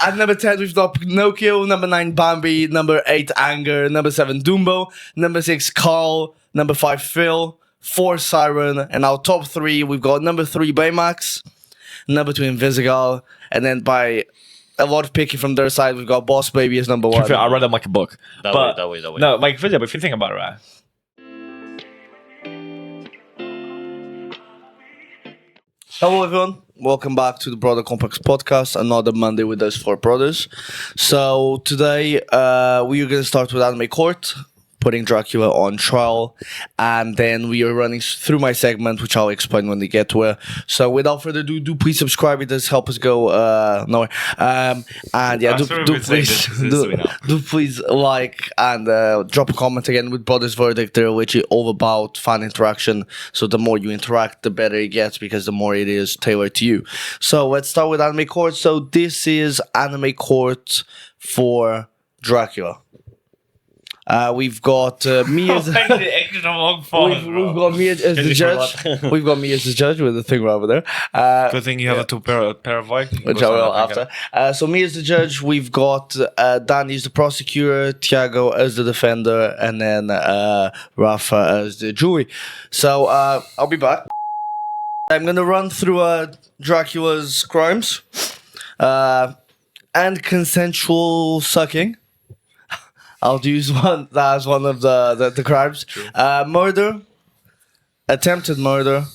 At number 10, we've got Pinocchio. Number 9, Bambi. Number 8, Anger. Number 7, Dumbo. Number 6, Carl. Number 5, Phil. 4, Siren. And our top 3, we've got number 3, Baymax. Number 2, Invisigal. And then by a lot of picking from their side, we've got Boss Baby as number 1. I read them like a book. That way. No, like, but if you think about it, right? Hello everyone, welcome back to the Brother Complex podcast, another Monday with us 4 brothers. So today we are going to start with Anime Court, putting Dracula on trial, and then we are running through my segment, which I'll explain when we get to it. So without further ado, do please subscribe, it does help us go nowhere. And yeah, do please like and drop a comment again with Brother's Verdict. They're literally all about fan interaction, so the more you interact, the better it gets, because the more it is tailored to you. So let's start with Anime Court. So this is Anime Court for Dracula. We've got me as We've got me as the judge. We've got me as the judge with the thing right over there. Good thing you have a two pair of Vikings. Which I will after. So me as the judge. We've got Danny as the prosecutor, Tiago as the defender, and then Rafa as the jury. So I'll be back. I'm gonna run through Dracula's crimes and consensual sucking. I'll use one as one of the crimes. Murder, attempted murder,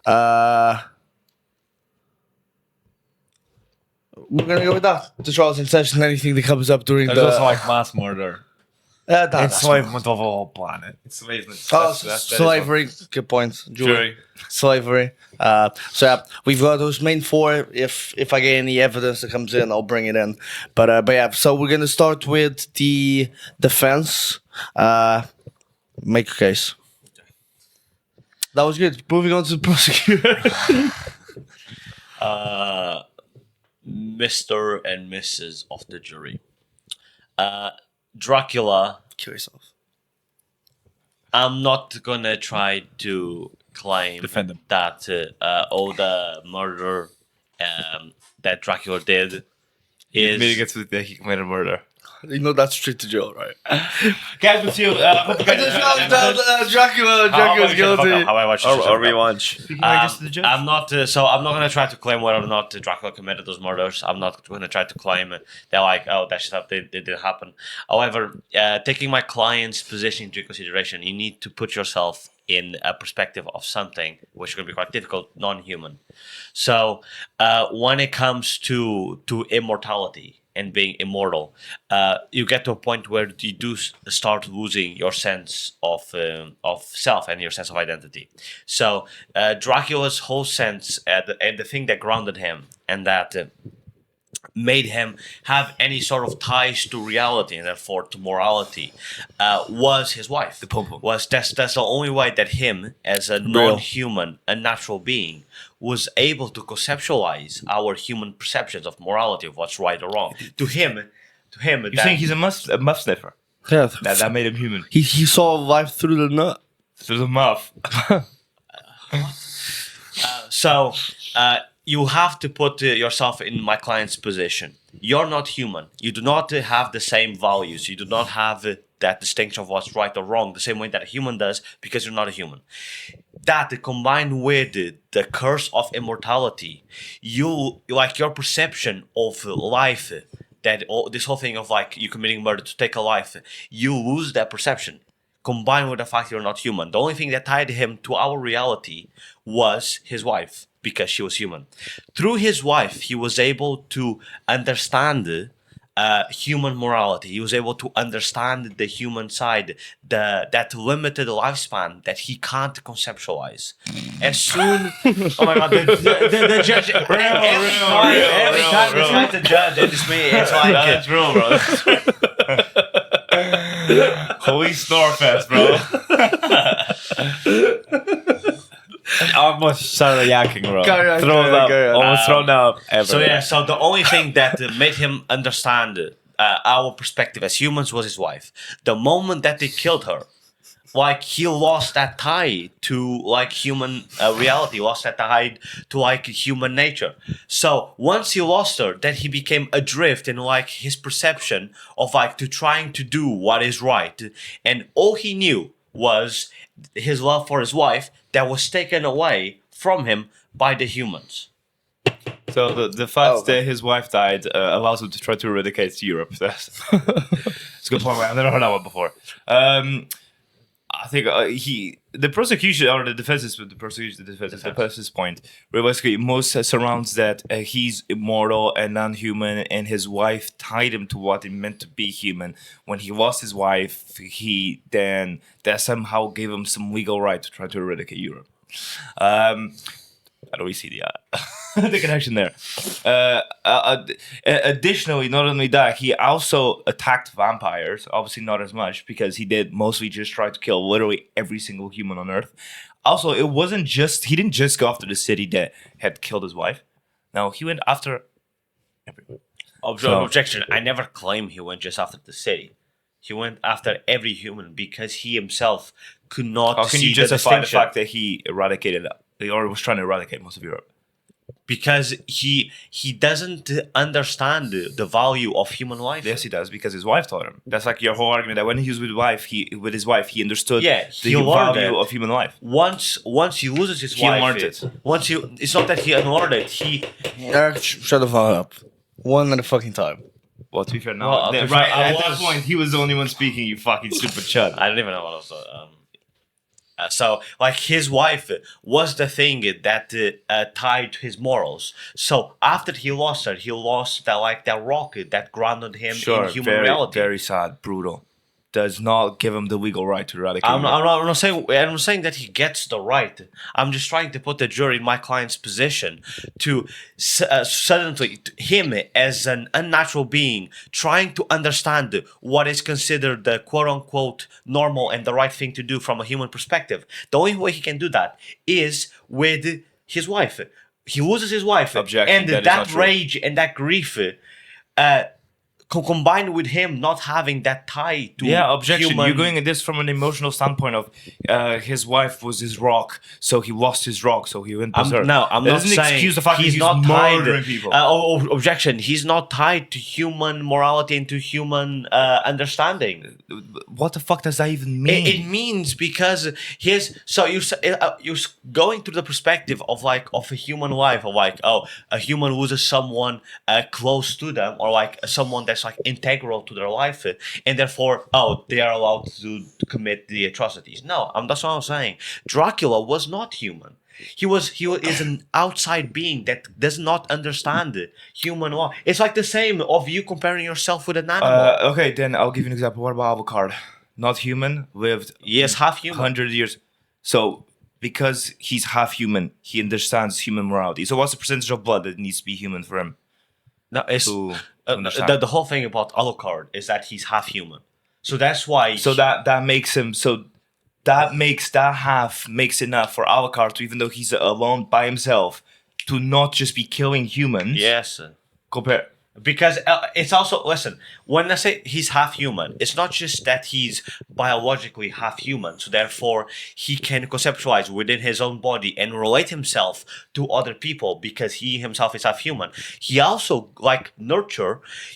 we're gonna go with that. The trials in session, anything that comes up during There's the... also like mass murder. Enslavement of a whole planet. Enslavement. Slavery, good point. Jury. Slavery. So yeah, we've got those main 4. If I get any evidence that comes in, I'll bring it in. But yeah, so we're gonna start with the defense. Make a case. That was good. Moving on to the prosecutor. Mr. and Mrs. of the jury. Dracula. Kill yourself. I'm not gonna try to claim Defend him. that all the murder that Dracula did is... Mitigates with that he committed murder. You know that's straight to jail, right? Guys, with you. Dracula's guilty. How I watch Or rewatch. I'm not gonna try to claim whether or not Dracula committed those murders. I'm not gonna try to claim that like, oh, that stuff did happen. However, taking my client's position into consideration, you need to put yourself in a perspective of something which is going to be quite difficult, non-human. So when it comes to immortality and being immortal, you get to a point where you do start losing your sense of self and your sense of identity. So Dracula's whole sense and the thing that grounded him and that made him have any sort of ties to reality and therefore to morality was his wife. The pom-pom. That's the only way that him, as a non-human, a natural being, was able to conceptualize our human perceptions of morality, of what's right or wrong. To him, You're saying he's a muff sniffer? Yeah. That made him human. He saw life through the nut. Through the muff. So you have to put yourself in my client's position. You're not human. You do not have the same values. You do not have that distinction of what's right or wrong the same way that a human does, because you're not a human. That combined with the curse of immortality, your perception of life, this whole thing of like you committing murder to take a life, you lose that perception. Combined with the fact you're not human. The only thing that tied him to our reality was his wife, because she was human. Through his wife, he was able to understand human morality. He was able to understand the human side, that limited lifespan that he can't conceptualize. As soon, oh my god, the judge every time they try to judge, it's me. It's like That's real, bro. Holy Snorefest, bro. I almost started yakking, bro. Almost Thrown up. So yeah, so the only thing that made him understand our perspective as humans was his wife. The moment that they killed her, like he lost that tie to like human reality, lost that tie to like human nature. So once he lost her, then he became adrift in like his perception of like to trying to do what is right, and all he knew was his love for his wife that was taken away from him by the humans. So the fact that his wife died allows him to try to eradicate Europe. That's a good point. I've never heard that one before. I think the prosecution or the defense's point, where basically most surrounds that he's immortal and non-human, and his wife tied him to what it meant to be human. When he lost his wife, that somehow gave him some legal right to try to eradicate Europe. How do we see the connection there? Additionally, not only that, he also attacked vampires. Obviously, not as much because he did mostly just try to kill literally every single human on Earth. Also, it wasn't just he didn't just go after the city that had killed his wife. No, he went after everyone. Objection! I never claimed he went just after the city. He went after every human because he himself could not How can see you justify the distinction. fact that he eradicated or was trying to eradicate most of Europe? Because he doesn't understand the value of human life. Yes, he does, because his wife taught him. That's like your whole argument that when he was with his wife, he understood he the learned value it. of human life. Once he loses his He wife, unlearned it. It's not that he unlearned it. Eric, shut the fuck up. One at a fucking time. Well, to be fair, no. Well, Right, I at that was- point, he was the only one speaking, you fucking stupid chud. I don't even know what else. So, like, his wife was the thing that tied to his morals. So after he lost her, he lost that rock that grounded him in human reality. very sad, brutal. Does not give him the legal right to eradicate. I'm not saying that he gets the right. I'm just trying to put the jury in my client's position to suddenly him as an unnatural being trying to understand what is considered the quote unquote normal and the right thing to do from a human perspective. The only way he can do that is with his wife. He loses his wife, Objection, and that is not that true. rage and that grief. Combined with him not having that tie to objection. human... You're going at this from an emotional standpoint of his wife was his rock, so he lost his rock, so he went berserk. I'm That not doesn't saying excuse the fact that he's not murdering tied. people. Objection. He's not tied to human morality and to human understanding. What the fuck does that even mean? It means because you're going through the perspective of a human life of a human loses someone close to them or someone that's integral to their life, and therefore they are allowed to commit the atrocities. No, that's what I'm saying. Dracula was not human. He is an outside being that does not understand human law. It's like the same of you comparing yourself with an animal. Okay, then I'll give you an example. What about Alucard? Not human, lived Yes, half human. 100 years. So, because he's half human, he understands human morality. So, what's the percentage of blood that needs to be human for him? No, it's To understand? the whole thing about Alucard is that he's half human. So that's why. So that makes him that half makes enough for Alucard to, even though he's alone by himself, to not just be killing humans. yes. Compare. Because it's also, listen, when I say he's half human, it's not just that he's biologically half human, so therefore he can conceptualize within his own body and relate himself to other people because he himself is half human. He also,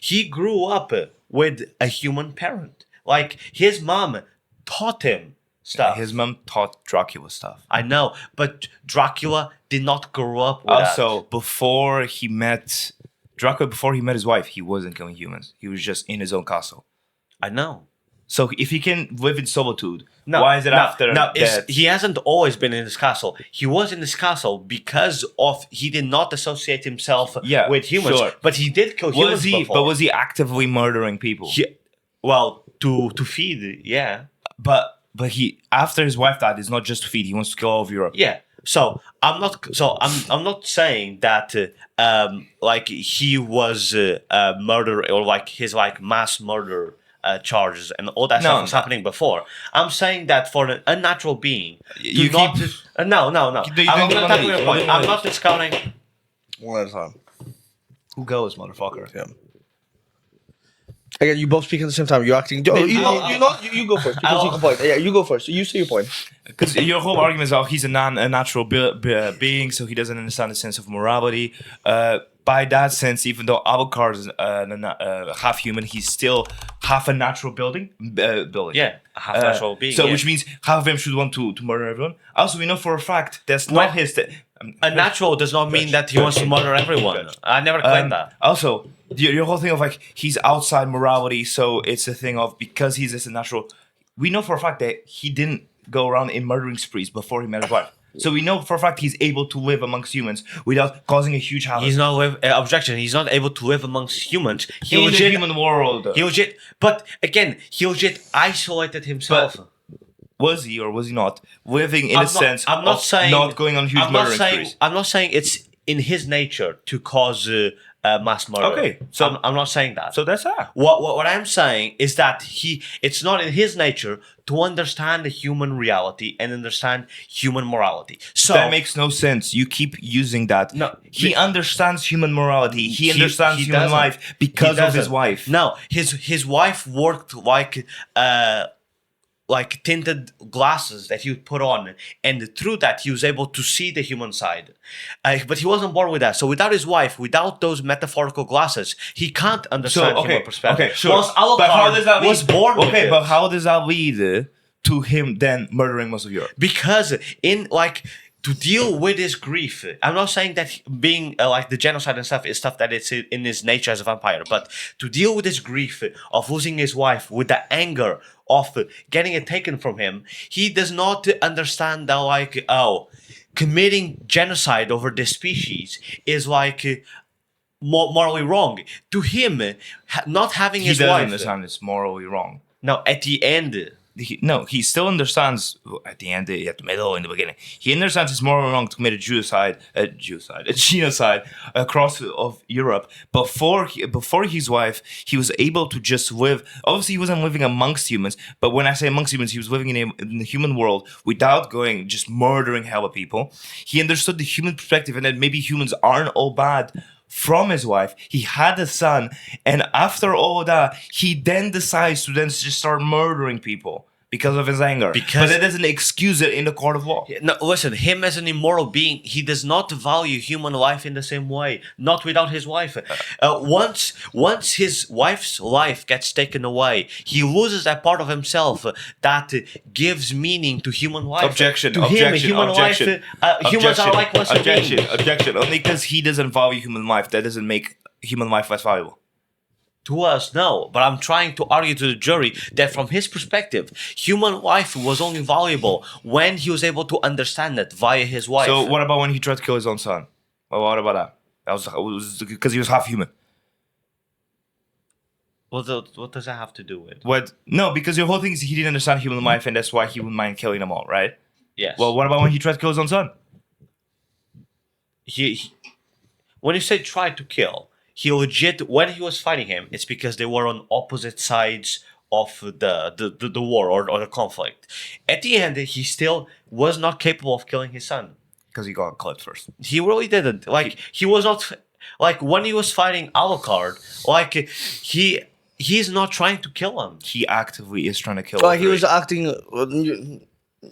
he grew up with a human parent. Like, his mom taught him stuff. His mom taught Dracula stuff. I know, but Dracula did not grow up with that. Also, before he met his wife, he wasn't killing humans. He was just in his own castle. I know. So if he can live in solitude, why is it after that? He hasn't always been in this castle. He was in this castle because he did not associate himself with humans. Sure. But he did kill humans before. But was he actively murdering people? To feed, yeah. But he, after his wife died, it's not just to feed. He wants to kill all of Europe. Yeah. So I'm not saying that he was murder or his mass murder charges and all that stuff was happening before. I'm saying that for an unnatural being, no. I'm not discounting. One at a time. Who goes, motherfucker? Yeah. Again, you both speak at the same time. You're acting. You go first. Because you can point. Yeah, you go first. You say your point. Because your whole argument is, he's a natural being, so he doesn't understand the sense of morality. By that sense, even though Alucard is half human, he's still half a natural building. Yeah, a half natural being. So, which means half of him should want to murder everyone. Also, we know for a fact that's not his. A natural does not mean that he wants to murder everyone. I never claimed that. Also, your whole thing of like he's outside morality, so it's a thing of because he's just a natural. We know for a fact that he didn't go around in murdering sprees before he met his wife. So we know for a fact he's able to live amongst humans without causing a huge havoc. He's not objection. He's not able to live amongst humans. He in the human world. He legit, but again, he legit isolated himself. But was he or was he not living in I'm not saying not going on huge murdering sprees? I'm not saying it's in his nature to cause mass murder. Okay, so I'm not saying that. So that's that. What I'm saying is that it's not in his nature to understand the human reality and understand human morality. So that makes no sense. You keep using that. No, he understands human morality. He understands human life because of his wife. No, his wife worked like tinted glasses that he would put on, and through that he was able to see the human side. But he wasn't born with that. So without his wife, without those metaphorical glasses, he can't understand human perspective. Okay, sure. Whilst Alucard was born with it. But how does that lead to him then murdering most of Europe? Because to deal with his grief, I'm not saying that being like the genocide and stuff is stuff that it's in his nature as a vampire, but to deal with his grief of losing his wife, with the anger of getting it taken from him, he does not understand that committing genocide over this species is morally wrong. To him, not having his wife, he doesn't understand it's morally wrong. No, at the end. He still understands at the end, at the middle, in the beginning. He understands it's morally wrong to commit a genocide across of Europe. Before his wife, he was able to just live. Obviously, he wasn't living amongst humans, but when I say amongst humans, he was living in the human world without going just murdering hella people. He understood the human perspective and that maybe humans aren't all bad. From his wife, he had a son, and after all that, he then decides to then just start murdering people because of his anger. But that doesn't excuse it in the court of law. No, listen, him as an immoral being, he does not value human life in the same way. Not without his wife. Once his wife's life gets taken away, he loses that part of himself that gives meaning to human life. Objection. Humans are like lesser beings. Objection. Only because he doesn't value human life, that doesn't make human life less valuable. To us, no. But I'm trying to argue to the jury that from his perspective, human life was only valuable when he was able to understand it via his wife. So what about when he tried to kill his own son? Well, what about that? That was because he was half human. What does that have to do with? What? No, because your whole thing is he didn't understand human life, and that's why he wouldn't mind killing them all, right? Yes. Well, what about when he tried to kill his own son? When you say tried to kill, he legit, when he was fighting him, it's because they were on opposite sides of the war or the conflict. At the end, he still was not capable of killing his son. Because he got clipped first. He really didn't. He was not, when he was fighting Alucard, he's not trying to kill him. He actively is trying to kill him. He was acting...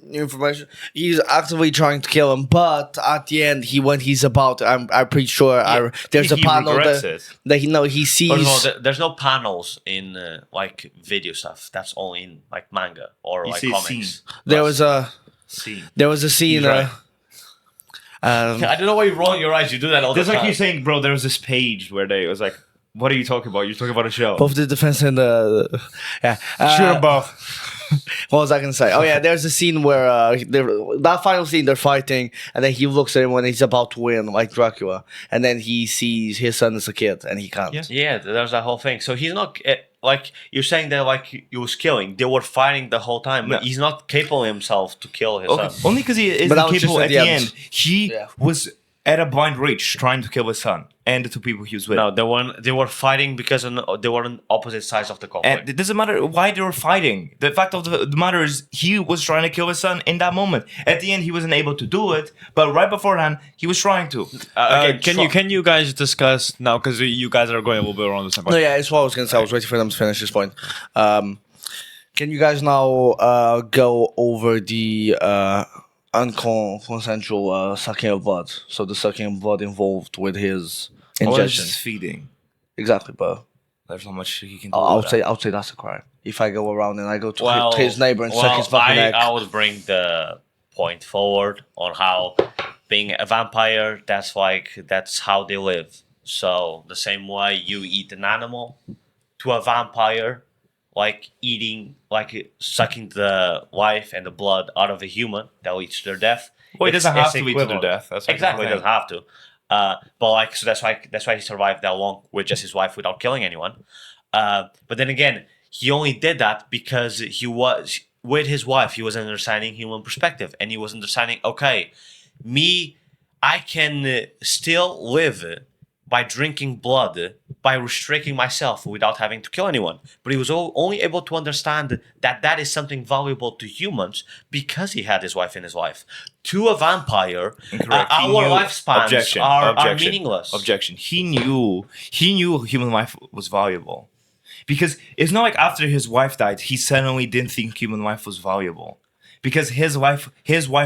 New information. He's actively trying to kill him, but at the end, he's about. I'm pretty sure. There's a panel that he sees. No, there's no panels in video stuff. That's only in manga or comics. There was a scene. There was a scene. I don't know why you roll your eyes. You do that all the time. That's like you saying, bro. There was this page where it was like, "What are you talking about? You're talking about a show." Both the defense and the shoot them both. What was I gonna say? Oh yeah, there's a scene where that final scene they're fighting, and then he looks at him when he's about to win, like Dracula, and then he sees his son as a kid, and he can't. Yeah, there's that whole thing. So he's not you're saying that he was killing. They were fighting the whole time, but he's not capable himself to kill his son. Only because he isn't capable at the end. He was at a blind rage trying to kill his son and the two people he was with. No, they were fighting because they were on opposite sides of the conflict. And it doesn't matter why they were fighting. The fact of the matter is he was trying to kill his son in that moment. At the end, he wasn't able to do it, but right beforehand, he was trying to. Okay, can you guys discuss now, because you guys are going a little bit around the same point. No, yeah, it's what I was going to say. I was waiting for them to finish this point. Can you guys now go over the unconsensual sucking of blood? So the sucking of blood involved with his Or ingestion. just feeding. Exactly, but There's not much he can do. I about would say that's a crime. If I go around and I go to Well, his neighbor and suck his fucking neck. I would bring the point forward on how being a vampire, that's how they live. So the same way you eat an animal, to a vampire, like sucking the life and the blood out of a human that will eat to their death. Well, he doesn't have to eat to their equivalent. death. That's Exactly, he doesn't have to. But so that's why he survived that long with just his wife without killing anyone. But then again, he only did that because he was with his wife. He was understanding human perspective, and he was understanding. Okay, I can still live by drinking blood, by restricting myself without having to kill anyone. But he was only able to understand that is something valuable to humans because he had his wife in his life. To a vampire, our lifespans are meaningless. Objection. He knew human life was valuable. Because it's not like after his wife died, he suddenly didn't think human life was valuable. Because his wife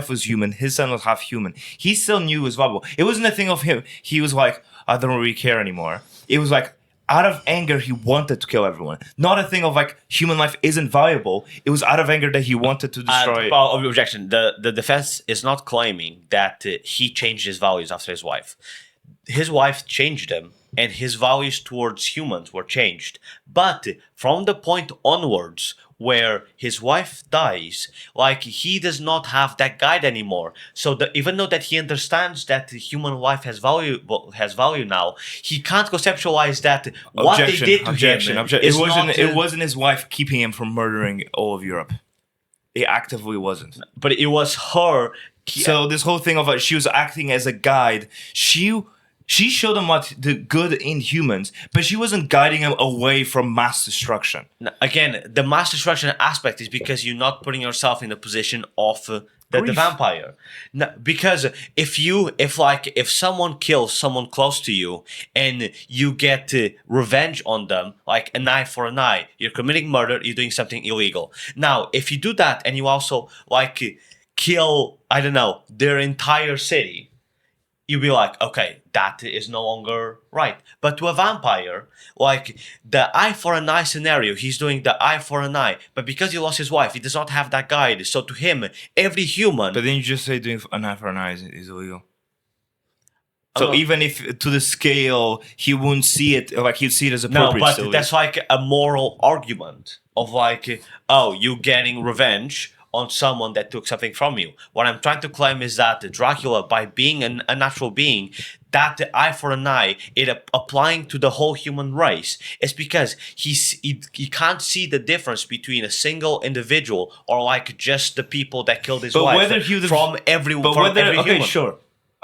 was human, his son was half human. He still knew it was valuable. It wasn't a thing of him. He was like, I don't really care anymore. It was like, out of anger, he wanted to kill everyone. Not a thing of like, human life isn't valuable. It was out of anger that he wanted to destroy. Objection. The defense is not claiming that he changed his values after his wife. His wife changed them, and his values towards humans were changed. But from the point onwards where his wife dies, like, he does not have that guide anymore. So even though that he understands that human life has value now, he can't conceptualize that what they did to him. It wasn't his wife keeping him from murdering all of Europe. It actively wasn't. But it was her. So this whole thing of she was acting as a guide. She showed him what the good in humans, but she wasn't guiding him away from mass destruction. Again, the mass destruction aspect is because you're not putting yourself in the position of the vampire. No, because if someone kills someone close to you and you get revenge on them, like an eye for an eye, you're committing murder, you're doing something illegal. Now, if you do that and you also kill, I don't know, their entire city, you'll be like, okay, that is no longer right. But to a vampire, like the eye for an eye scenario, he's doing the eye for an eye. But because he lost his wife, he does not have that guide. So to him, every human... But then you just say doing an eye for an eye is illegal. So even if to the scale, he wouldn't see it, like he'd see it as appropriate. No, but that's like a moral argument of like, oh, you getting revenge on someone that took something from you. What I'm trying to claim is that Dracula, by being a natural being, that eye for an eye, it applying to the whole human race, is because he can't see the difference between a single individual or like just the people that killed his wife from every human. Okay, sure.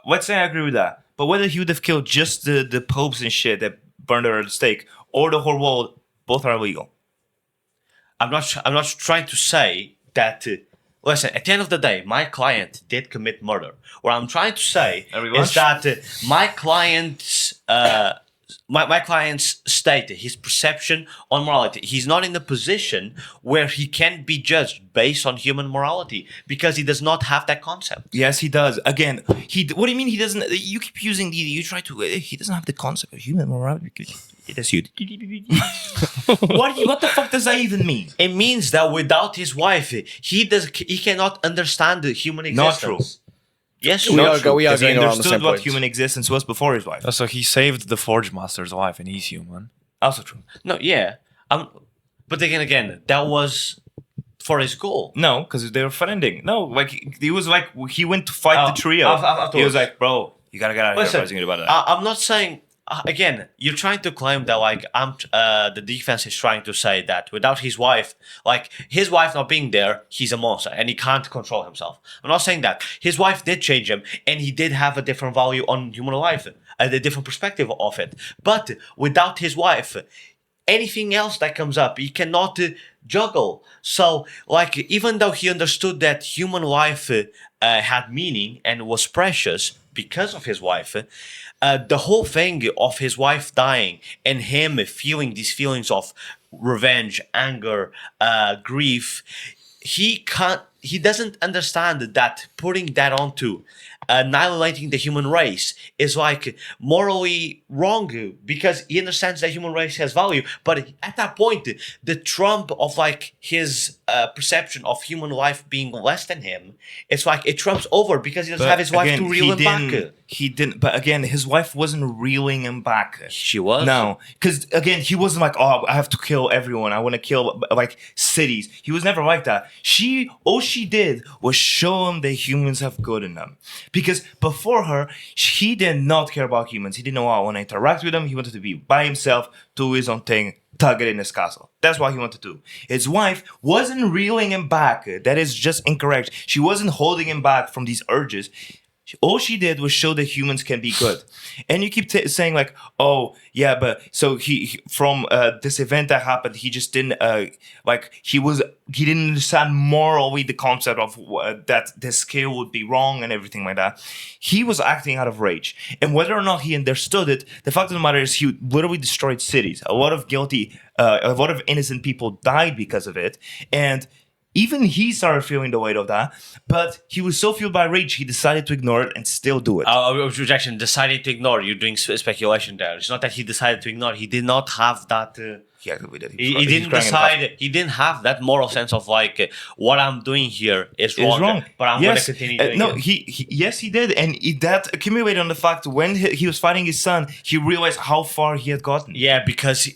Let's say I agree with that. But whether he would have killed just the popes and shit that burned her at the stake or the whole world, both are illegal. I'm not trying to say that, listen, at the end of the day, my client did commit murder. What I'm trying to say is that my client's my client's state, his perception on morality, he's not in the position where he can be judged based on human morality because he does not have that concept. Yes, he does. Again, what do you mean he doesn't? You keep using he doesn't have the concept of human morality. That's you. What the fuck does that even mean? It means that without his wife, he cannot understand the human existence. Not true. Yes, we are going he around the understood same what point. human existence was before his wife. So he saved the Forge Master's life, and he's human. Also true. No, yeah. But again, that was for his goal. No, because they were friending. No, like he was like he went to fight the trio. He was like, bro, you gotta get out of here. I'm not saying again, you're trying to claim that like the defense is trying to say that without his wife, like his wife not being there, he's a monster and he can't control himself. I'm not saying that. His wife did change him, and he did have a different value on human life, a different perspective of it. But without his wife, anything else that comes up, he cannot juggle. So, like, even though he understood that human life had meaning and was precious because of his wife, the whole thing of his wife dying and him feeling these feelings of revenge, anger, grief, he doesn't understand that putting that onto annihilating the human race is like morally wrong, because he understands that human race has value. But at that point, the trump of like his perception of human life being less than him, it's like it trumps over because he doesn't have his wife to reel him back. He didn't, but again, his wife wasn't reeling him back. She was. No, because again, he wasn't like, oh, I have to kill everyone. I want to kill like cities. He was never like that. All she did was show him that humans have good in them. Because before her, he did not care about humans. He didn't know, I want to interact with them. He wanted to be by himself, do his own thing, target in his castle. That's what he wanted to do. His wife wasn't reeling him back. That is just incorrect. She wasn't holding him back from these urges. All she did was show that humans can be good. And you keep saying like, oh yeah, but so he from this event that happened, he just didn't he didn't understand morally the concept of that the scale would be wrong and everything like that. He was acting out of rage, and whether or not he understood it, the fact of the matter is he literally destroyed cities. A lot of innocent people died because of it, and even he started feeling the weight of that, but he was so fueled by rage, he decided to ignore it and still do it. Rejection, decided to ignore. You're doing speculation there. It's not that he decided to ignore. He did not have that. He actively did. He didn't decide. He didn't have that moral sense of like, what I'm doing here is wrong, but I'm going to continue doing it. Yes, he did, and that accumulated on the fact when he was fighting his son, he realized how far he had gotten. Yeah, because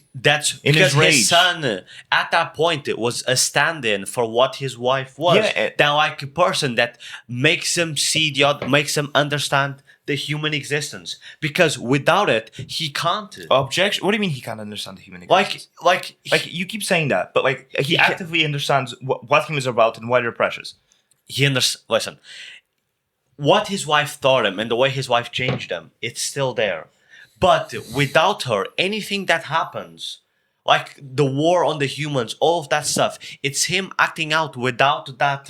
his son at that point was a stand-in for what his wife was. Yeah, that like a person that makes him see the other, makes him understand the human existence, because without it he can't. Objection. What do you mean he can't understand the human existence? Like you keep saying that, but like he actively understands what humans are about and why they're precious. Listen, what his wife taught him and the way his wife changed him, it's still there. But without her, anything that happens, like the war on the humans, all of that stuff, it's him acting out without that,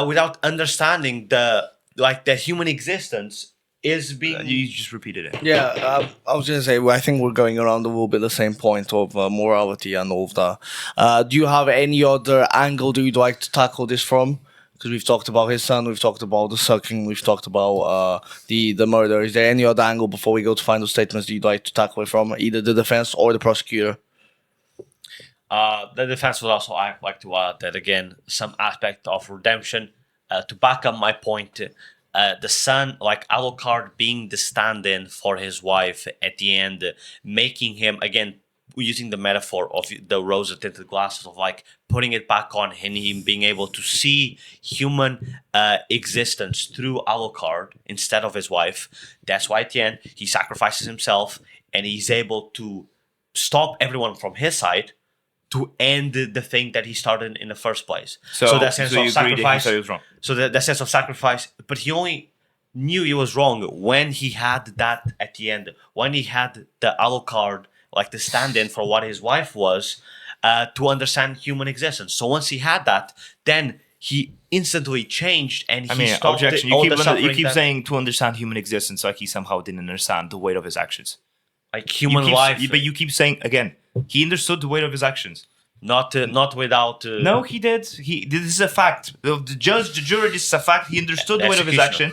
without understanding the human existence is being. You just repeated it. Yeah, I was gonna say, I think we're going around a little bit the same point of morality and all of that. Do you have any other angle that you'd like to tackle this from? Because we've talked about his son, we've talked about the sucking, we've talked about the murder. Is there any other angle before we go to final statements that you'd like to tackle it from, either the defense or the prosecutor? The defense would also like to add that again, some aspect of redemption to back up my point. The son, like Alucard, being the stand-in for his wife at the end, making him again, using the metaphor of the rose-tinted glasses, of like putting it back on and him being able to see human existence through Alucard instead of his wife. That's why at the end he sacrifices himself and he's able to stop everyone from his side to end the thing that he started in the first place. So that sense of sacrifice. So that sense of sacrifice, but he only knew he was wrong when he had that at the end, when he had the Alucard, like the stand-in for what his wife was, to understand human existence. So once he had that, then he instantly changed and he stopped objection. all the suffering. You keep saying to understand human existence, like he somehow didn't understand the weight of his actions. Like human life. But you keep saying, again, he understood the weight of his actions. Not without... No, he did. This is a fact. The judge, the jury, this is a fact. He understood the weight of his action.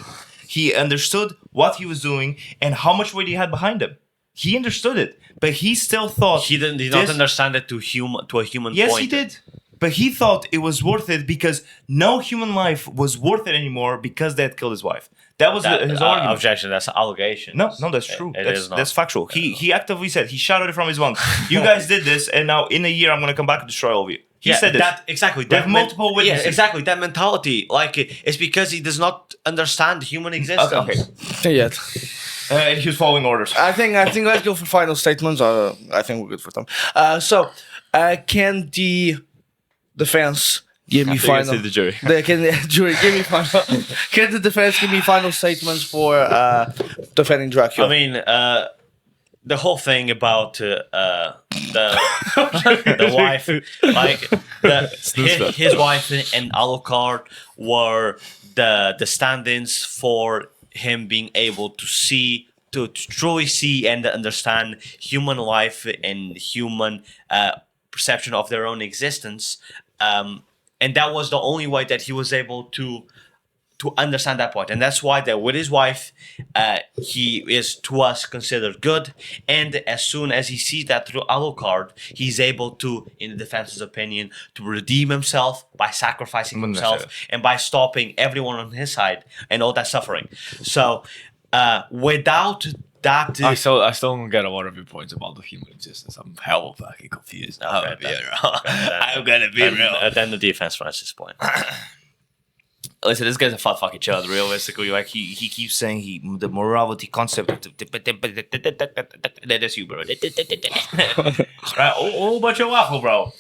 He understood what he was doing and how much weight he had behind him. He understood it, but he still thought he did not understand it to a human point. Yes, he did, but he thought it was worth it because no human life was worth it anymore because they had killed his wife. That was his argument. Objection. That's an allegation. No, that's true. That's factual. He actively said, he shouted it from his lungs. You guys did this, and now in a year I'm going to come back and destroy all of you. He said this. Exactly. They have multiple witnesses. Yeah, exactly. That mentality, like, it's because he does not understand human existence. Okay. Yeah. And he was following orders. I think let's go for final statements. I think we're good for time. Can the defense give me final? The jury. Can the jury give me final? Can the defense give me final statements for defending Dracula? I mean, the whole thing about the wife, like his wife and Alucard were the stand-ins for him being able to see, to truly see and understand human life and human perception of their own existence, and that was the only way that he was able to understand that point. And that's why that with his wife, he is to us considered good, and as soon as he sees that through Alucard, he's able to, in the defense's opinion, to redeem himself by sacrificing himself and by stopping everyone on his side and all that suffering. So without that, I still don't get a lot of your points about the human existence. I'm hell fucking confused. I'm gonna be real. Then the defense Francis' point. Listen, this guy's a fat fucking child. Realistically, like he keeps saying the morality concept. That is you, bro. Right, all about your waffle, bro.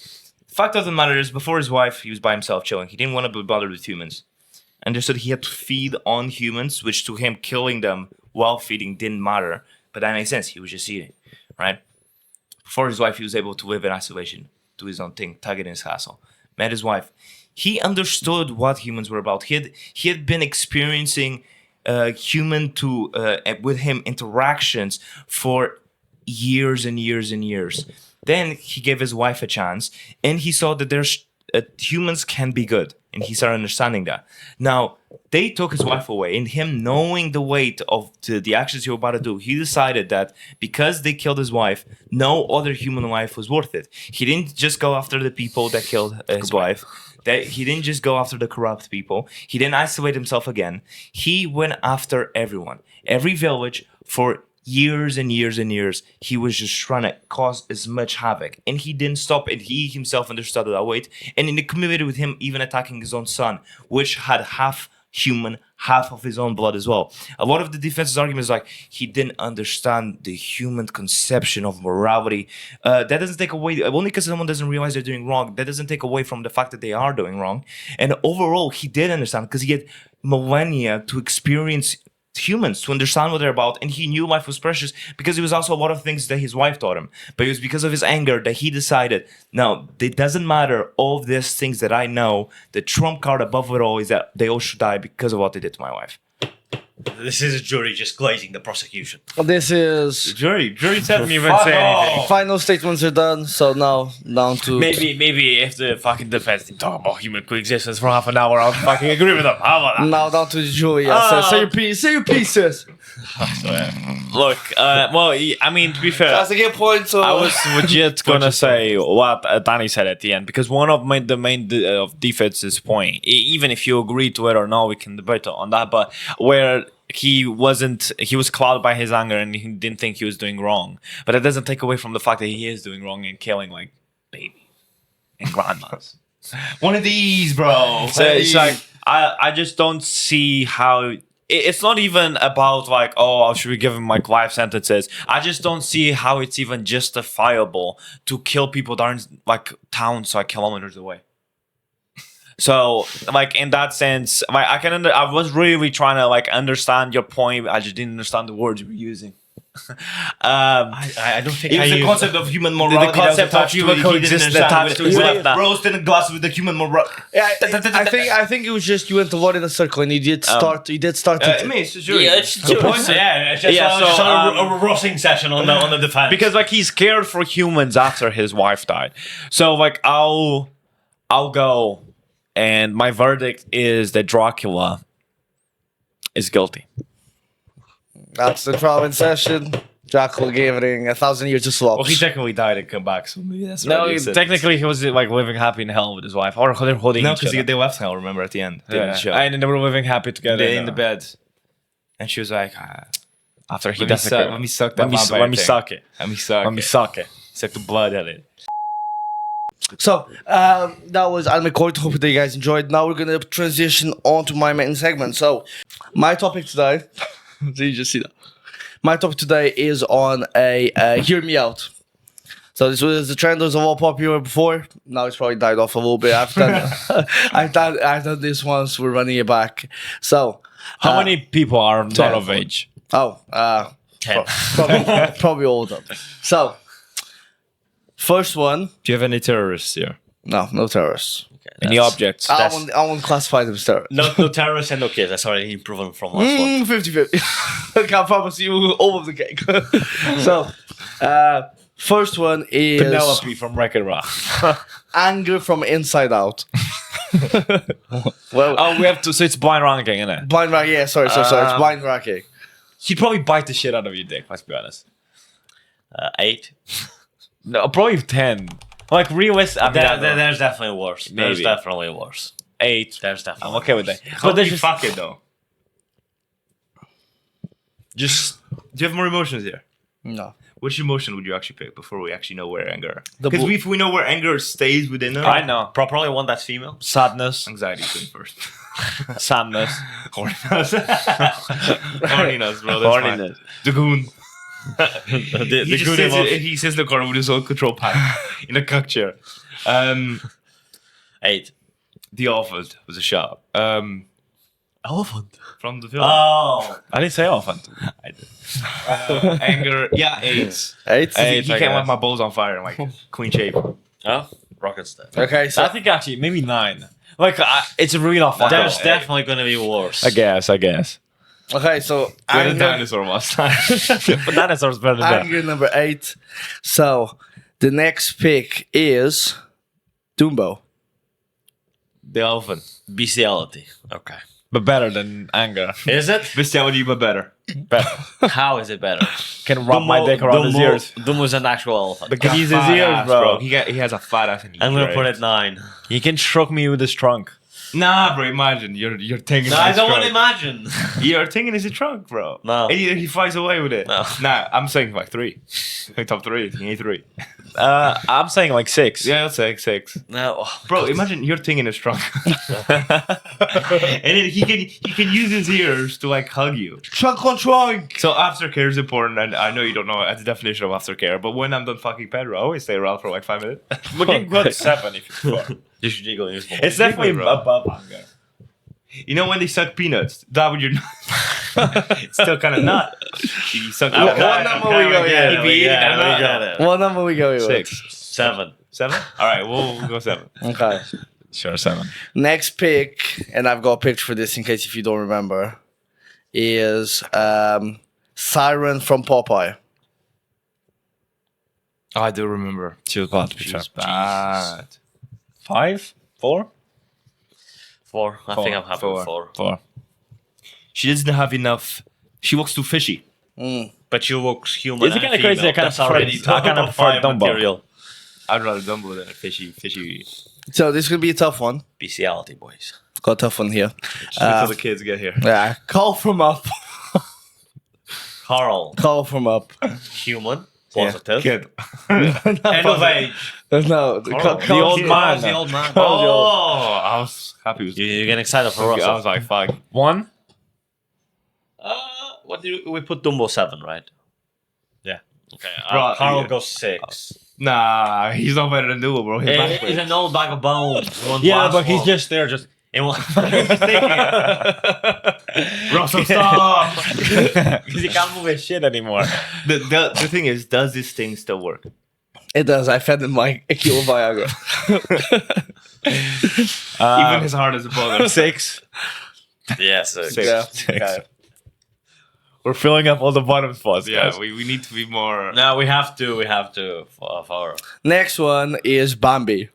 Fact of the matter is, before his wife, he was by himself chilling. He didn't want to be bothered with humans. Understood he had to feed on humans, which to him killing them while feeding didn't matter. But that makes sense. He was just eating, right? Before his wife, he was able to live in isolation, do his own thing, tug it in his castle. Met his wife. He understood what humans were about. He had been experiencing human to with him interactions for years and years and years. Then he gave his wife a chance, and he saw that there's humans can be good, and he started understanding that. Now they took his wife away, and him knowing the weight of the actions he was about to do, he decided that because they killed his wife, no other human life was worth it. He didn't just go after the people that killed his wife. That he didn't just go after the corrupt people. He didn't isolate himself again. He went after everyone, every village for years and years and years. He was just trying to cause as much havoc, and he didn't stop. And he himself understood that weight, and in the community with him, even attacking his own son, which had half human, half of his own blood as well. A lot of the defense's argument is like he didn't understand the human conception of morality. That doesn't take away, only because someone doesn't realize they're doing wrong, that doesn't take away from the fact that they are doing wrong. And overall, he did understand because he had millennia to experience humans, to understand what they're about, and he knew life was precious because it was also a lot of things that his wife taught him. But it was because of his anger that he decided, no, it doesn't matter all of these things that I know. The trump card above it all is that they all should die because of what they did to my wife. This is a jury just glazing the prosecution. This is Jury didn't even say anything. final statements are done. So now down to Maybe if the fucking defense didn't talk about human coexistence for half an hour, I'll fucking agree with them. How about that? now down to the jury. Say your piece. Say your pieces. Look, well, I mean, to be fair, That's a good point. So I was legit gonna say what Danny said at the end, because one of the main of defense's point, even if you agree to it or not, we can debate on that, but where he was clouded by his anger and he didn't think he was doing wrong, but that doesn't take away from the fact that he is doing wrong and killing like babies and grandmas. One of these, bro. So it's like I just don't see how. It's not even about like, oh, should we give him like life sentences? I just don't see how it's even justifiable to kill people that aren't like towns like kilometers away. So like in that sense, like I was really trying to like understand your point. I just didn't understand the words you were using. I don't think It was the concept of human morality. The concept of human coexistence attached to it. Roast in a glass with the human morality. yeah, I think it was just you went a lot in a circle and you did start. You did start. I mean, it's a jury. Yeah, it's just a roasting session on the defense. Because like he's cared for humans after his wife died. So like I'll go, and my verdict is that Dracula is guilty. That's the trial in session. Dracula gave it 1,000 years of slop. Well, he technically died and come back, so maybe that's No, no. Technically, he was like living happy in hell with his wife, or they're holding No, each because other. they left hell, remember, at the end. They didn't show. And they were living happy together. They're in the bed. And she was like, After he let desecrated. me suck that vampire Let me thing. suck it. Let me suck Let me it. suck it. Suck the blood out of it. So that was Anime Court. Hope that you guys enjoyed. Now we're gonna transition on to my main segment. So my topic today. Did you just see that? My topic today is on a hear me out. So this was the trend was a lot popular before. Now it's probably died off a little bit. I've done this once. We're running it back. So How many people are not of age? 10. probably all of them. So first one. Do you have any terrorists here? No terrorists. Any objects? I won't classify them as terrorists. No terrorists and no kids. That's already improvement from last one. 50-50. I can promise you all of the cake. So, first one is Penelope from Wreck-It Ralph. anger from inside out. Well, Oh, we have to. So it's blind ranking, isn't it? blind rack. Yeah, sorry. It's blind racking. He'd probably bite the shit out of your dick. Let's be honest. 8. No, probably 10. Like realistic. I mean, I don't know. There's definitely worse. There's Maybe. definitely worse. 8. There's definitely I'm okay with that. How But do there's you just, fuck it though? just Do you have more emotions here? No. Which emotion would you actually pick before we actually know where anger? The Because bo- if we know where anger stays within us, I know Probably one that's female. sadness, anxiety came first. sadness, Horniness. Horniness, bro. That's horniness. fine. The goon. The He just good sits, emotion. he sits in the corner with his own control panel in a cuck chair. 8. The elephant was a shot. Elephant. From the film. Oh. I didn't say elephant. I did. Anger. Yeah, 8. 8. Hey. He I can't let guess. my balls on fire in like queen shape. Oh. Rocket step. Okay, so I think actually maybe 9. Like it's really not fun. There's definitely going to be worse. I guess. okay, so We're the anger, dinosaur last time. But dinosaurs better than that. anger number 8. So the next pick is Dumbo. The elephant. Bestiality. Okay. But better than anger. Is it? Bestiality, but better. Better. How is it better? Can rub my dick around his ears. Dumbo's an actual elephant. Can use his Fat ears, ass, bro. He has a fat ass. And I'm going to put it 9. He can stroke me with his trunk. Nah, bro. Imagine you're thinking. No, I don't want to imagine. Your thinking is a trunk, bro. No. And he flies away with it. No. Nah, I'm saying like 3. Like top 3. You need 3. I'm saying like 6. Yeah, let's say 6. No. Oh, Bro, imagine your thing in his trunk. And then he can use his ears to like hug you. Trunk on trunk. So aftercare is important, and I know you don't know the definition of aftercare, but when I'm done fucking Pedro, I always stay around for like 5 minutes. We can go to 7 if you prefer. you should jiggle in your balls. It's definitely bro. above anger. You know when they suck peanuts, that would you're it's still kind of not. You suck What peanuts. number we go? He'd be eating that nut. got it. What number we go with? 6. 7. 7? All right, we'll go 7. Okay. Sure, 7. Next pick, and I've got a picture for this in case if you don't remember, is Siren from Popeye. Oh, I do remember. She was about to be She's trapped. bad. 5? 4? 4. I think I'm happy 4. with 4. 4. She doesn't have enough. She looks too fishy. But you looks human. Is it and kinda crazy? female. I kinda That's already prefer- I kinda top prefer 5 Dumbo. material. I'd rather Dumbo than a fishy. So this is gonna be a tough one. Bestiality, boys. Got a tough one here. Just wait till the kids get here. Yeah, call from up. Carl. Call from up. Human. Positive. Kid. End of age. No, Carl. The old Carl's man. the old man. Oh, I was happy with You're getting excited for I Russell. was like, fuck. 1? What do we put Dumbo 7, right? Yeah. Okay. Bro, Carl yeah. goes 6. Nah, he's not better than Duo, bro. He's back He's an old bag of bones. Yeah, but he's just there, just. Russell, stop! Because he can't move his shit anymore. The thing is, does this thing still work? It does. I fed him my a kilo of Viagra. Even his heart is a bother. 6. Yes. 6. Yeah. Okay. We're filling up all the bottom spots, Yeah, guys. we need to be more. No, we have to. For Next one is Bambi.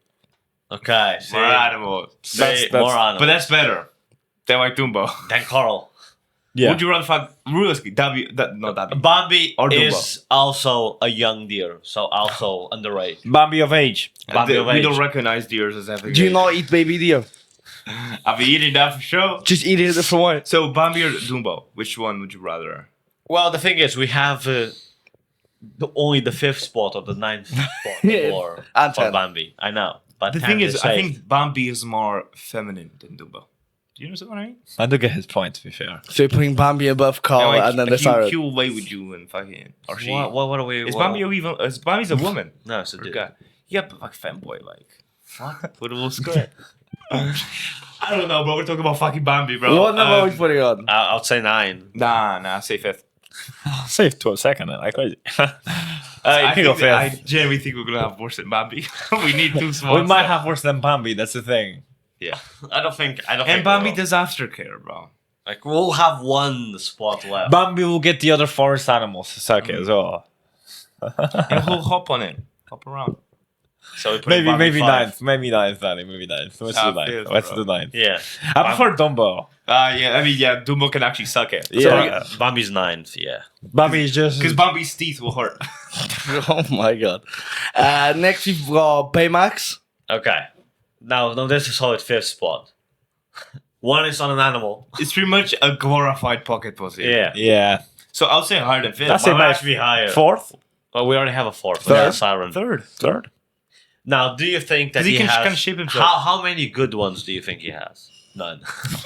okay. See, More animals. Say that's- more animals. But that's better than like Dumbo. than Carl. Yeah. Would you rather fuck realistically? Not that. Bambi Or Dumbo. is also a young deer, so also underrated. Bambi of age. Bambi of We age. don't recognize deers as having. Do you not eat baby deer? I've been eating that for sure. Just eat it a different way. So Bambi or Dumbo? Which one would you rather? Well, the thing is, we have only the 5th spot or the 9th spot Yeah, for and 10. Bambi. I know, but The 10 thing is, I safe. think Bambi is more feminine than Dumbo. Do you know what I mean? I do get his point, to be fair. So you're putting Bambi above Carl, Yeah, like, and then the he, siren. he'll lay with you and fucking or she. What are we? Is what- Bambi even? Is Bambi's a woman? No, it's a Or a dude. guy? Yeah, but like fanboy, like what? With a little skirt. I don't know, bro. We're talking about fucking Bambi, bro. What number are we putting on? I'll say 9. Nah. Say 5th. Save 12 seconds, like crazy. I You can go think that- I fifth. genuinely think we're gonna have worse than Bambi. We need 2 small. We might have worse than Bambi, that's the thing. Yeah. I don't think. And we Bambi will. does aftercare, bro. Like we'll have one spot left. Bambi will get the other forest animals to suck it as well. And he'll hop on it, hop around. So we put Bambi Maybe 5. ninth. Maybe ninth, Danny. Maybe ninth. Let's do ninth. fifth, Let's bro. do ninth. Yeah. I prefer Dumbo. Yeah. I mean, yeah. Dumbo can actually suck it. Yeah. Bambi's 9th. Yeah. Bambi is just... Because Bambi's teeth will hurt. Oh my god. Next we've got Baymax. Okay. Now this is solid 5th spot. One is on an animal. It's pretty much a glorified pocket pussy. Yeah. Yeah. So I'll say higher than 5th. That's it, Might man. actually be higher. Fourth? Well, we already have a 4th. Third. Yeah, Siren. Third. Now, do you think that 'Cause he can has... kind of shape himself. How many good ones do you think he has? None.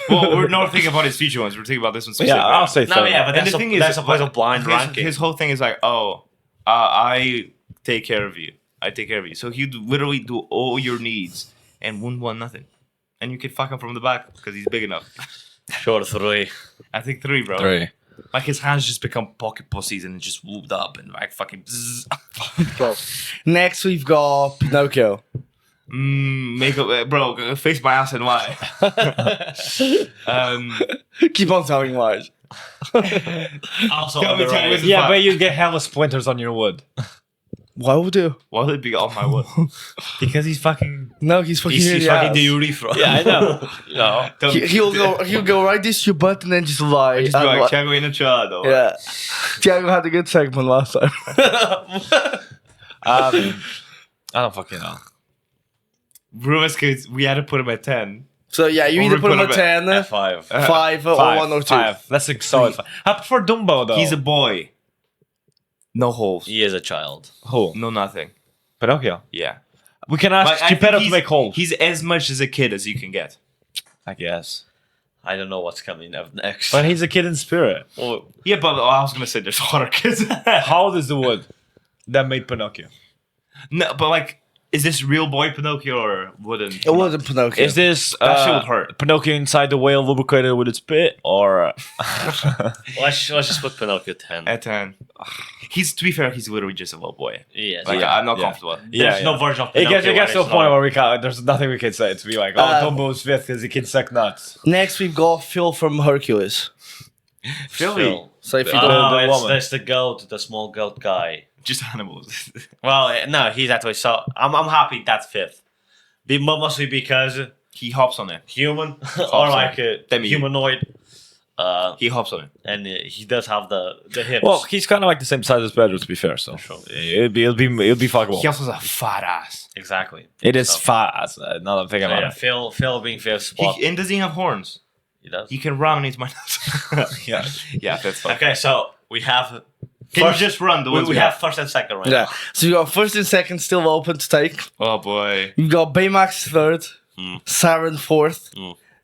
Well, we're not thinking about his future ones. We're thinking about this one specifically. Yeah, I'll say No, third. yeah, but And that's the thing a, is, that's a point of blind his, ranking. his whole thing is like, I take care of you. I take care of you. So he'd literally do all your needs and wouldn't want nothing. And you can fuck him from the back because he's big enough. Sure, 3. I think 3, bro. 3. Like his hands just become pocket pussies and just whooped up and like fucking. Zzz. Go. Next we've got Pinocchio. Makeup, bro. Face my ass and why? Keep on telling lies. Also Tell me, underrated. tell me. Yeah, but you get hella splinters on your wood. Why would you? Why would it be on my wood? Because he's fucking... No, he's fucking He's, in he's your fucking ass. the urethra. Yeah, I know. You know. He'll go right this to your butt and then just lie. Just be And like, li- Thiago in a child. yeah. Thiago had a good segment last time. I don't fucking know. Rumors kids, we had to put him at 10. So yeah, you Or either we put him put at him 10, 5. 5, or 1 or 2. 5. That's a solid 5. I prefer Dumbo, though. He's a boy. No holes. He is a child. Who? No nothing. Pinocchio. Yeah. We can ask I think Geppetto to he's- make holes. He's as much as a kid as you can get. I guess. I don't know what's coming up next. But he's a kid in spirit. Well, Yeah, but I was gonna say there's other kids. How old is the wood that made Pinocchio? No, but like, is this real boy Pinocchio or wooden? It wasn't Pinocchio. Is this That shit would hurt. Pinocchio inside the whale lubricated with its spit, or let's just put Pinocchio 10. At 10. He's, to be fair, he's literally just a little boy. Yes. Like, Yeah, I'm not yeah. comfortable. There's no version of It Pinocchio. gets to a where point it's where we can't. There's nothing we can say to be like, oh, Dumbo's fifth because he can suck nuts. Next we've got Phil from Hercules. Phil. So if you Oh, don't... Oh, the it's woman. that's the goat, the small goat guy. Just animals. Well, no, he's that way. So I'm happy that's 5th. Mostly because He hops on it. human or like a Demi. humanoid. He hops on it. And he does have the hips. Well, he's kind of like the same size as Pedro, to be fair. So it'll be fuckable. He also has a fat ass. exactly. It is So- fast. Now that I'm thinking So, about yeah, Phil being 5th spot. And does he have horns? He does. He can run into my nose. Yeah. Yeah, that's fine. Okay, so we have. Can you just run the ones we have first and second right Yeah. now. So you got first and second still open to take. Oh boy. You've got Baymax 3rd, Siren 4th,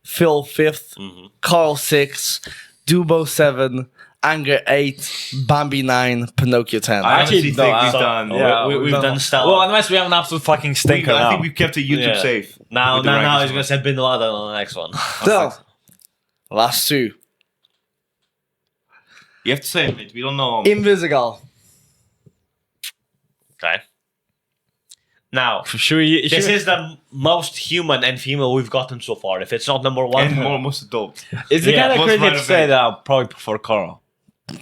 Phil 5th, Carl 6th, Dubo 7, Anger 8, Bambi 9, Pinocchio 10. I honestly Actually, think no, we've so- done. Yeah, we've done stellar. Well, unless we have an absolute fucking stinker I now. think we've kept the YouTube Yeah. safe. Now with the he's rankings gonna one. say Bin Laden on the next one. So, last 2. You have to say it. We don't know. Invisigal. Okay. Now, Should we? this is the most human and female we've gotten so far. If it's not number 1, And most adult. Is it Yeah, kind of what's crazy right to of say it? that I probably prefer Carl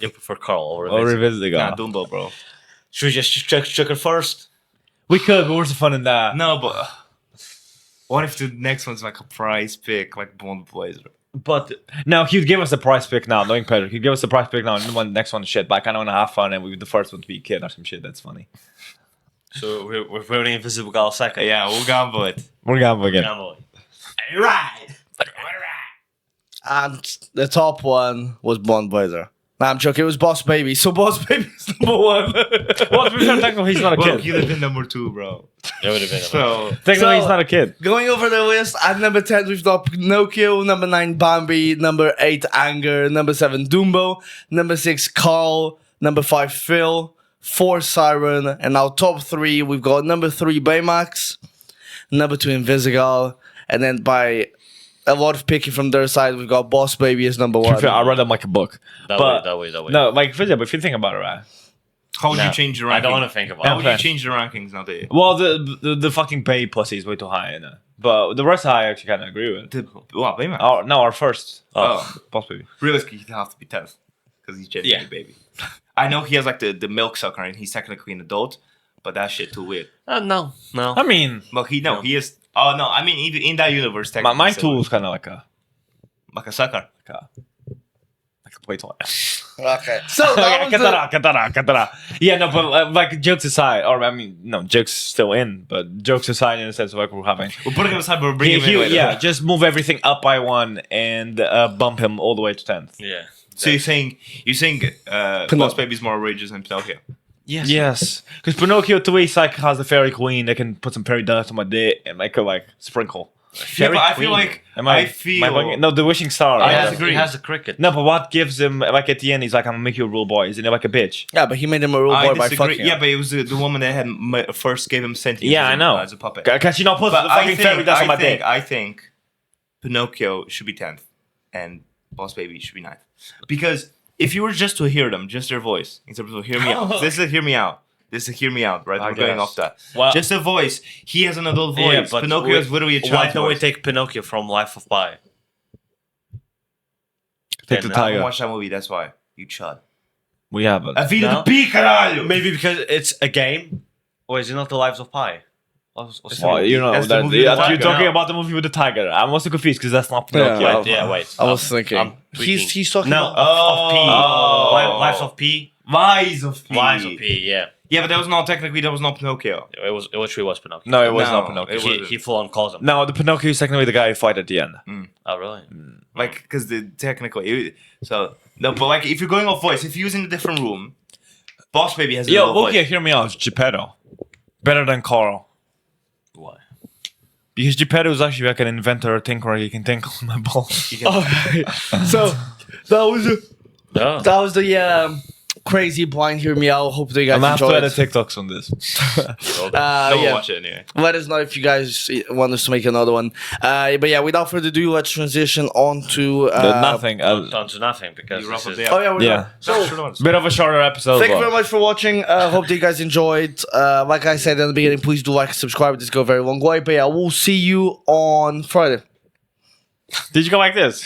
you prefer Carl over or this. revisit the guy? Nah, Dumbo, bro. Should we just check it first? We could, but where's the fun in that? No, but what if the next one's like a prize pick, like Bond Blazer? But No, he'd give us the price pick now, knowing Pedro. He'd give us the price pick now, and the next one shit. But I kind of want to have fun, and we the first one to be a kid or some shit. That's funny. so we're putting Invisible Gal second. Yeah, we'll gamble it. We're gonna again. Gamble. Right. And the top one was Bond Blazer. Nah, I'm joking. It was Boss Baby. So Boss Baby's number one. Well, to be fair, technically he's not a Well, kid. he would have been number 2, bro. It would have been. So Technically So- he's not a kid. Going over the list, at number 10 we've got Pinocchio, number 9 Bambi, number 8 Anger, number 7 Dumbo, number 6 Carl, number 5 Phil, 4 Siren, and our top 3 we've got number 3 Baymax, number 2 Invisigal, and then by a lot of picking from their side we've got Boss Baby as number To be 1. fair, I read them like a book. That But way. no, like if you think about it, right? how would No, you change the I ranking? don't want to think about How it. would you Okay. change the rankings now? Well, the fucking Bay pussy is way too high, innit? But the rest I actually kind of agree with. What, Baymax? Our first. Oh. Boss Baby. Realistically, he'd have to be 10th because he's genuinely a baby. I know he has like the milk sucker and he's technically an adult, but that shit too weird. No. I mean, Well, he is. Oh no, I mean even in that universe, technically, my still tool is kind of like a sucker. play toy. Okay. So that was the, Katara. Yeah, no, but like jokes aside, or I mean, no, jokes still in, but jokes aside in the sense of like we're having. We're putting him aside, but we're bringing him in later. Yeah, just move everything up by 1 and bump him all the way to 10th. Yeah. So you're saying Boss Baby's more outrageous than Pinocchio? Yes, because Pinocchio to me like has the fairy queen that can put some fairy dust on my dick and make her like sprinkle. Yeah, but I feel like No, the wishing star. I Yeah. disagree. He has the cricket. No, but what gives him like at the end? He's like, "I'm gonna make you a real boy." Isn't he like a bitch? yeah, but he made him a real I boy by disagree. fucking Yeah, him. but it was the woman that had first gave him sentient. Yeah, I know. As a puppet. Can she not put But the fucking fairy dust on my dick? I think Pinocchio should be 10th and Boss Baby should be 9th. Because if you were just to hear them, just their voice, instead of hear me out. This is hear me out. This is hear me out, right? I We're going guess. off that. Well- just a voice. He has an adult voice. Yeah, but Pinocchio is literally a why child's don't we voice. take Pinocchio from Life of Pi? Take the Then, I haven't tiger. watched that movie, that's why. You chud. We haven't. A vida No? de pi, caralho! Maybe because it's a game, or is it not the Lives of Pi? Well, you know, That's the that, movie with the you're tiger. talking No. about the movie with the tiger. I'm also confused because that's not Pinocchio. Yeah. Wait. I was thinking. tweaking. He's talking No, about... of P. Oh. Lives of P. Lies of P. Lives of P. Yeah, Yeah, but that was not technically, that was not Pinocchio. it literally was Pinocchio. No, it was No, not Pinocchio. it wasn't. He full on calls him. No, the Pinocchio is technically the guy who fight at the end. Oh really? Like, because technically, so, no, but like, if you're going off voice, if he was in a different room, Boss Baby has a Yo, little okay, voice. hear me out. It's Geppetto. Better than Carl. Why? Because Geppetto is actually like an inventor or tinkerer. He can tinkle on my balls. Okay. So that was the crazy blind hear me out. Hope that you guys I'm gonna have to enjoyed edit it. TikToks on this. No, Yeah. we'll watch it anyway. Let us know if you guys want us to make another one. But yeah, without further ado, let's transition on to Nothing. Down to nothing because You wrap this up is the Oh yeah, we're Yeah. done. So Bit of a shorter episode. thank you but- very much for watching. Hope that you guys enjoyed. Like I said in the beginning, please do like and subscribe. This go a very long way. But yeah, we'll see you on Friday. Did you go like this?